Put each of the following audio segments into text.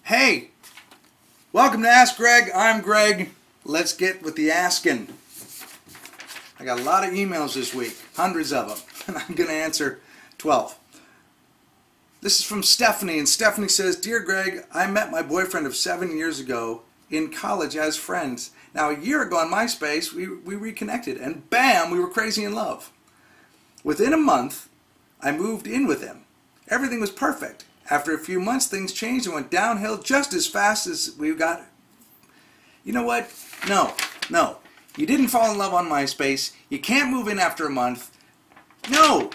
Hey, welcome to Ask Greg. I'm Greg. Let's get with the asking. I got a lot of emails this week, hundreds of them, and I'm going to answer 12. This is from Stephanie, and Stephanie says, Dear Greg, I met my boyfriend of 7 years ago in college as friends. Now, a year ago on MySpace, we reconnected, and bam, we were crazy in love. Within a month, I moved in with him. Everything was perfect. After a few months, things changed and went downhill just as fast as we got. You know what? No. You didn't fall in love on MySpace. You can't move in after a month. No.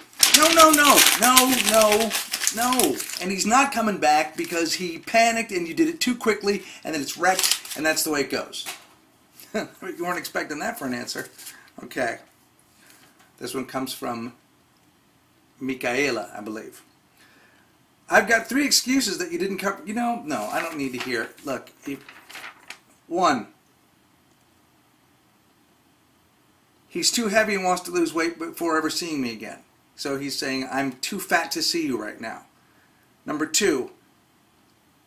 And he's not coming back because he panicked and you did it too quickly and then it's wrecked, and that's the way it goes. You weren't expecting that for an answer. Okay. This one comes from Michaela, I believe. I've got 3 excuses that you didn't cover. You know, no, I don't need to hear it. Look, 1, he's too heavy and wants to lose weight before ever seeing me again. So he's saying, I'm too fat to see you right now. Number 2,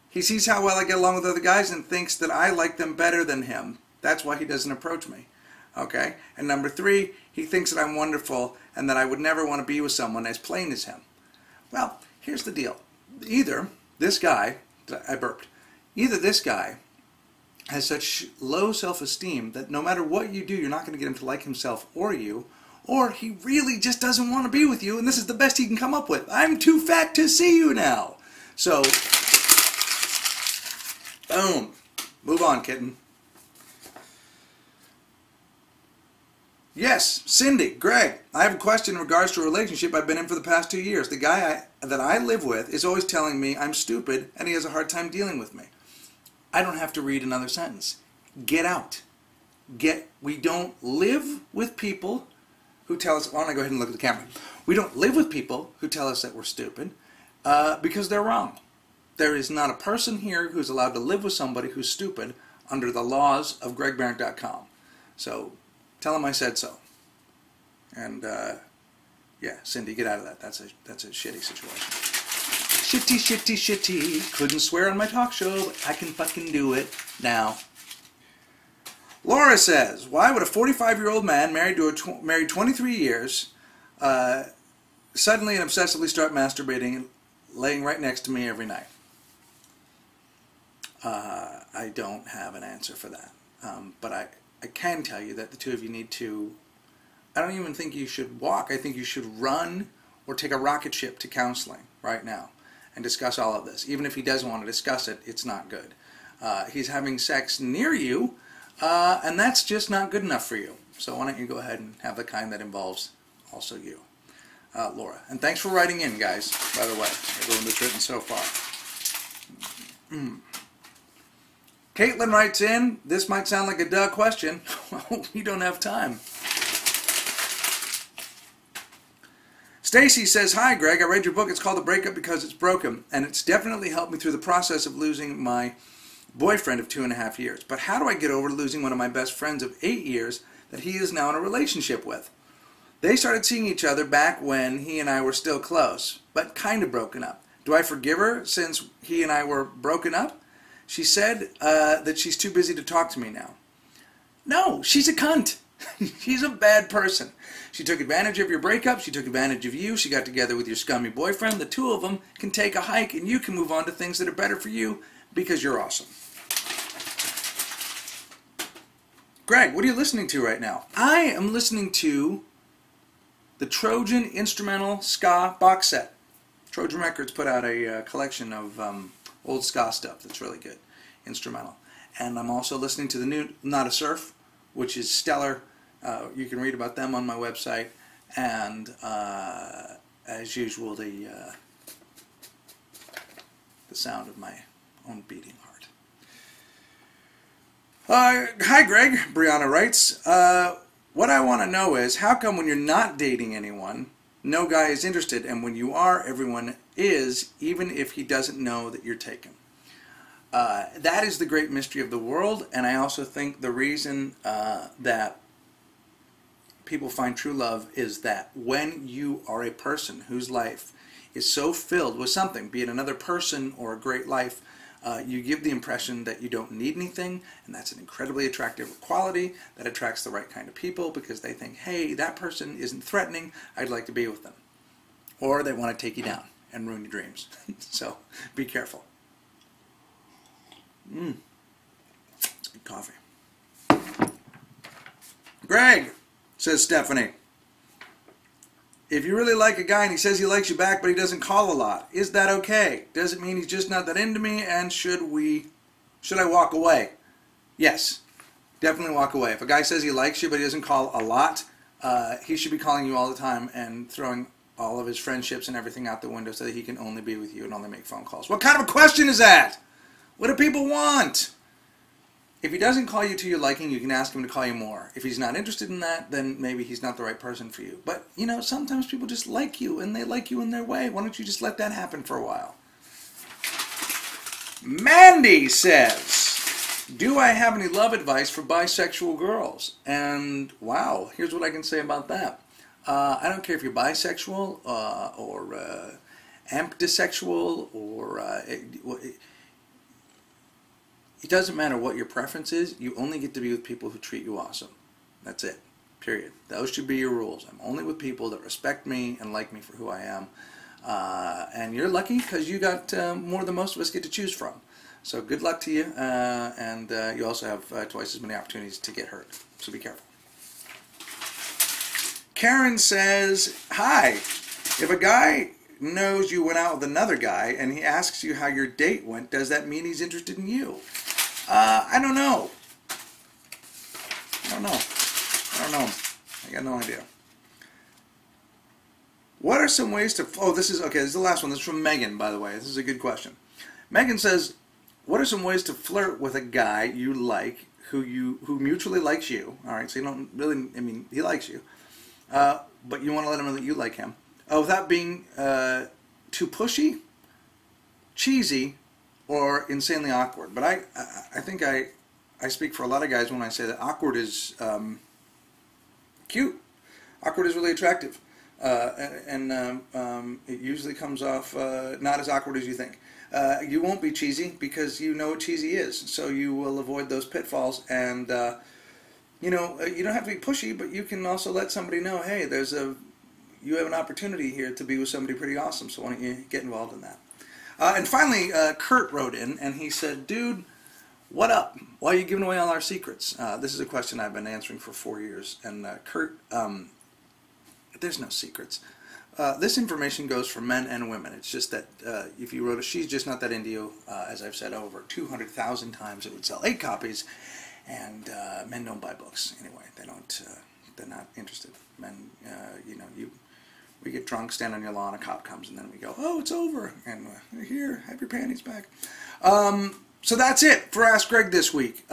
he sees how well I get along with other guys and thinks that I like them better than him. That's why he doesn't approach me. Okay? And number 3, he thinks that I'm wonderful and that I would never want to be with someone as plain as him. Well, here's the deal. Either this guy, either this guy has such low self-esteem that no matter what you do, you're not going to get him to like himself or you, or he really just doesn't want to be with you, and this is the best he can come up with. I'm too fat to see you now. So, boom. Move on, kitten. Yes, Cindy, Greg, I have a question in regards to a relationship I've been in for the past 2 years. The guy that I live with is always telling me I'm stupid and he has a hard time dealing with me. I don't have to read another sentence. Get out. We don't live with people who tell us, why don't I go ahead and look at the camera? We don't live with people who tell us that we're stupid because they're wrong. There is not a person here who's allowed to live with somebody who's stupid under the laws of GregBarrett.com. So, tell him I said so. And, yeah, Cindy, get out of that. That's a shitty situation. Shitty. Couldn't swear on my talk show, but I can fucking do it now. Laura says, why would a 45-year-old man married 23 years suddenly and obsessively start masturbating and laying right next to me every night? I don't have an answer for that. But I can tell you that the two of you need to, I don't even think you should walk. I think you should run or take a rocket ship to counseling right now and discuss all of this. Even if he doesn't want to discuss it, it's not good. He's having sex near you, and that's just not good enough for you. So why don't you go ahead and have the kind that involves also you, Laura. And thanks for writing in, guys, by the way, everyone that's written so far. Caitlin writes in, this might sound like a duh question. Well, we don't have time. Stacy says, hi Greg, I read your book. It's called The Breakup Because It's Broken, and it's definitely helped me through the process of losing my boyfriend of 2.5 years. But how do I get over losing one of my best friends of 8 years that he is now in a relationship with? They started seeing each other back when he and I were still close, but kind of broken up. Do I forgive her since he and I were broken up? She said that she's too busy to talk to me now. No, she's a cunt. She's a bad person. She took advantage of your breakup. She took advantage of you. She got together with your scummy boyfriend. The two of them can take a hike and you can move on to things that are better for you because you're awesome. Greg, what are you listening to right now? I am listening to the Trojan Instrumental Ska box set. Trojan Records put out a collection of old ska stuff that's really good, instrumental. And I'm also listening to the new Not a Surf, which is stellar. You can read about them on my website. And as usual, the sound of my own beating heart. Hi Greg, Brianna writes. What I want to know is, how come when you're not dating anyone, no guy is interested, and when you are, everyone is, even if he doesn't know that you're taken? That is the great mystery of the world, and I also think the reason that people find true love is that when you are a person whose life is so filled with something, be it another person or a great life, you give the impression that you don't need anything, and that's an incredibly attractive quality that attracts the right kind of people because they think, hey, that person isn't threatening, I'd like to be with them. Or they want to take you down and ruin your dreams. So be careful. It's good coffee. Greg, says Stephanie, if you really like a guy and he says he likes you back but he doesn't call a lot, is that okay? Does it mean he's just not that into me, and should I walk away? Yes, definitely walk away. If a guy says he likes you but he doesn't call a lot, he should be calling you all the time and throwing all of his friendships and everything out the window so that he can only be with you and only make phone calls. What kind of a question is that? What do people want? If he doesn't call you to your liking, you can ask him to call you more. If he's not interested in that, then maybe he's not the right person for you. But, you know, sometimes people just like you, and they like you in their way. Why don't you just let that happen for a while? Mandy says, do I have any love advice for bisexual girls? And, wow, here's what I can say about that. I don't care if you're bisexual or amphisexual or... It doesn't matter what your preference is. You only get to be with people who treat you awesome. That's it. Period. Those should be your rules. I'm only with people that respect me and like me for who I am. And you're lucky because you got more than most of us get to choose from. So good luck to you. And you also have twice as many opportunities to get hurt. So be careful. Karen says, hi. If a guy knows you went out with another guy and he asks you how your date went, does that mean he's interested in you? I don't know. I don't know. I got no idea. What are some ways to... Oh, this is the last one. This is from Megan, by the way. This is a good question. Megan says, what are some ways to flirt with a guy you like who mutually likes you? All right, so you don't really... I mean, he likes you. But you want to let him know that you like him. Without being too pushy, cheesy, or insanely awkward. But I think I speak for a lot of guys when I say that awkward is cute. Awkward is really attractive. And it usually comes off not as awkward as you think. You won't be cheesy because you know what cheesy is. So you will avoid those pitfalls. And, you know, you don't have to be pushy, but you can also let somebody know, hey, you have an opportunity here to be with somebody pretty awesome, so why don't you get involved in that? And finally, Kurt wrote in, and he said, dude, what up? Why are you giving away all our secrets? This is a question I've been answering for 4 years. And Kurt, there's no secrets. This information goes for men and women. It's just that if you wrote She's Just Not That Into You, as I've said over 200,000 times, it would sell 8 copies, and men don't buy books. Anyway, they're not interested. Men, you know, we get drunk, stand on your lawn, a cop comes, and then we go, oh, it's over, and here, have your panties back. So that's it for Ask Greg this week.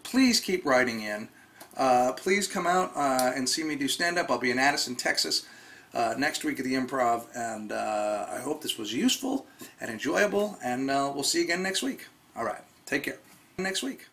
Please keep writing in. Please come out and see me do stand-up. I'll be in Addison, Texas next week at the Improv, and I hope this was useful and enjoyable, and we'll see you again next week. All right, take care. Next week.